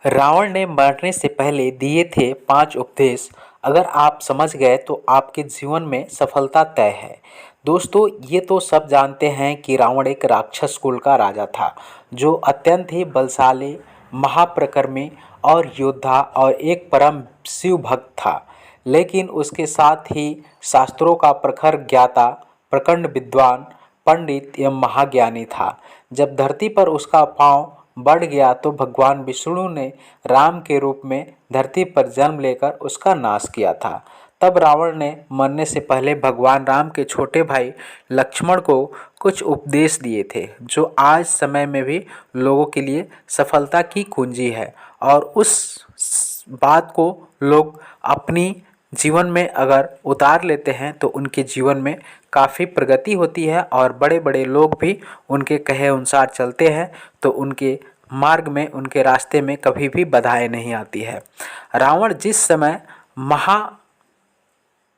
रावण ने मरने से पहले दिए थे 5 उपदेश। अगर आप समझ गए तो आपके जीवन में सफलता तय है। दोस्तों, ये तो सब जानते हैं कि रावण एक राक्षस कुल का राजा था जो अत्यंत ही बलशाली, महापराक्रमी और योद्धा और एक परम शिव भक्त था। लेकिन उसके साथ ही शास्त्रों का प्रखर ज्ञाता, प्रखंड विद्वान, पंडित एवं महाज्ञानी था। जब धरती पर उसका पांव बढ़ गया तो भगवान विष्णु ने राम के रूप में धरती पर जन्म लेकर उसका नाश किया था। तब रावण ने मरने से पहले भगवान राम के छोटे भाई लक्ष्मण को कुछ उपदेश दिए थे जो आज समय में भी लोगों के लिए सफलता की कुंजी है। और उस बात को लोग अपनी जीवन में अगर उतार लेते हैं तो उनके जीवन में काफ़ी प्रगति होती है और बड़े बड़े लोग भी उनके कहे अनुसार चलते हैं तो उनके मार्ग में, उनके रास्ते में कभी भी बाधाएं नहीं आती है। रावण जिस समय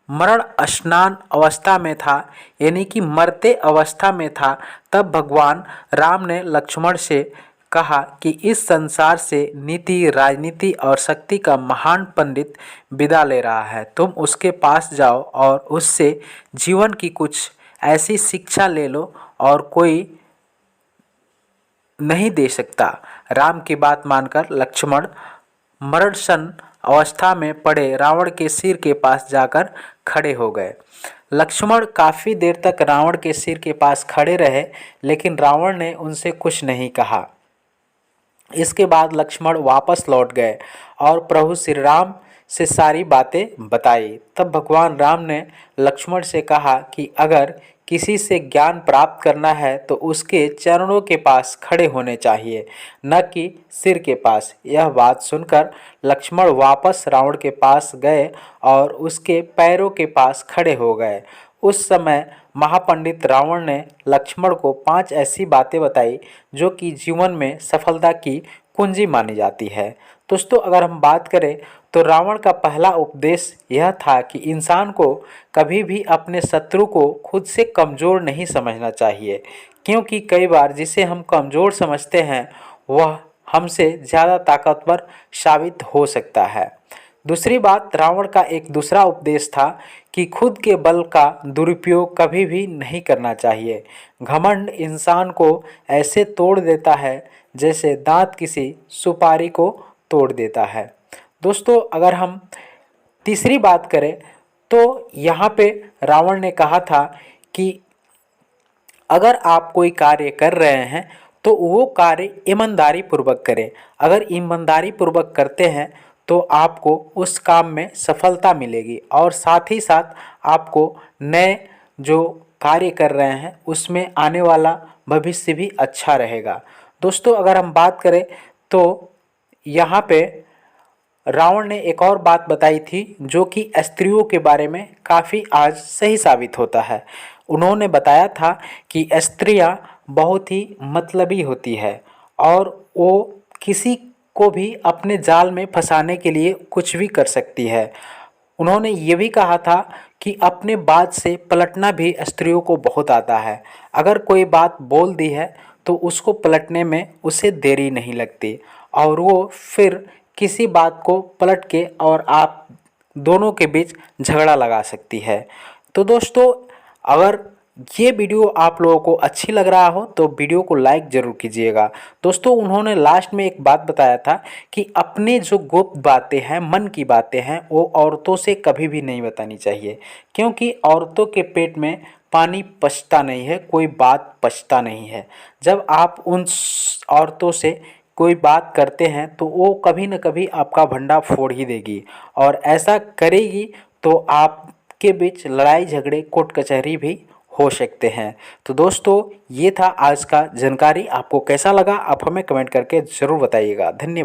मरण स्नान अवस्था में था, यानी कि मरते अवस्था में था, तब भगवान राम ने लक्ष्मण से कहा कि इस संसार से नीति, राजनीति और शक्ति का महान पंडित विदा ले रहा है। तुम उसके पास जाओ और उससे जीवन की कुछ ऐसी शिक्षा ले लो और कोई नहीं दे सकता। राम की बात मानकर लक्ष्मण मरणशन अवस्था में पड़े रावण के सिर के पास जाकर खड़े हो गए। लक्ष्मण काफ़ी देर तक रावण के सिर के पास खड़े रहे, लेकिन रावण ने उनसे कुछ नहीं कहा। इसके बाद लक्ष्मण वापस लौट गए और प्रभु श्री राम से सारी बातें बताई। तब भगवान राम ने लक्ष्मण से कहा कि अगर किसी से ज्ञान प्राप्त करना है तो उसके चरणों के पास खड़े होने चाहिए, न कि सिर के पास। यह बात सुनकर लक्ष्मण वापस रावण के पास गए और उसके पैरों के पास खड़े हो गए। उस समय महापंडित रावण ने लक्ष्मण को 5 ऐसी बातें बताई जो कि जीवन में सफलता की कुंजी मानी जाती है। दोस्तों, अगर हम बात करें तो रावण का पहला उपदेश यह था कि इंसान को कभी भी अपने शत्रु को खुद से कमज़ोर नहीं समझना चाहिए, क्योंकि कई बार जिसे हम कमज़ोर समझते हैं वह हमसे ज़्यादा ताकतवर साबित हो सकता है। दूसरी बात, रावण का एक दूसरा उपदेश था कि खुद के बल का दुरुपयोग कभी भी नहीं करना चाहिए। घमंड इंसान को ऐसे तोड़ देता है जैसे दांत किसी सुपारी को तोड़ देता है। दोस्तों, अगर हम तीसरी बात करें तो यहाँ पे रावण ने कहा था कि अगर आप कोई कार्य कर रहे हैं तो वो कार्य ईमानदारी पूर्वक करें। अगर ईमानदारी पूर्वक करते हैं तो आपको उस काम में सफलता मिलेगी और साथ ही साथ आपको नए जो कार्य कर रहे हैं उसमें आने वाला भविष्य भी अच्छा रहेगा। दोस्तों, अगर हम बात करें तो यहाँ पे रावण ने एक और बात बताई थी जो कि स्त्रियों के बारे में काफ़ी आज सही साबित होता है। उन्होंने बताया था कि स्त्रियां बहुत ही मतलबी होती है और वो किसी को भी अपने जाल में फंसाने के लिए कुछ भी कर सकती है। उन्होंने ये भी कहा था कि अपने बात से पलटना भी स्त्रियों को बहुत आता है। अगर कोई बात बोल दी है तो उसको पलटने में उसे देरी नहीं लगती और वो फिर किसी बात को पलट के और आप दोनों के बीच झगड़ा लगा सकती है। तो दोस्तों, अगर ये वीडियो आप लोगों को अच्छी लग रहा हो तो वीडियो को लाइक ज़रूर कीजिएगा। दोस्तों, उन्होंने लास्ट में एक बात बताया था कि अपने जो गुप्त बातें हैं, मन की बातें हैं, वो औरतों से कभी भी नहीं बतानी चाहिए, क्योंकि औरतों के पेट में पानी पचता नहीं है, कोई बात पचता नहीं है। जब आप उन औरतों से कोई बात करते हैं तो वो कभी न कभी आपका भंडा फोड़ ही देगी और ऐसा करेगी तो आपके बीच लड़ाई झगड़े, कोर्ट कचहरी भी हो सकते हैं। तो दोस्तों, ये था आज का जानकारी। आपको कैसा लगा आप हमें कमेंट करके ज़रूर बताइएगा। धन्यवाद।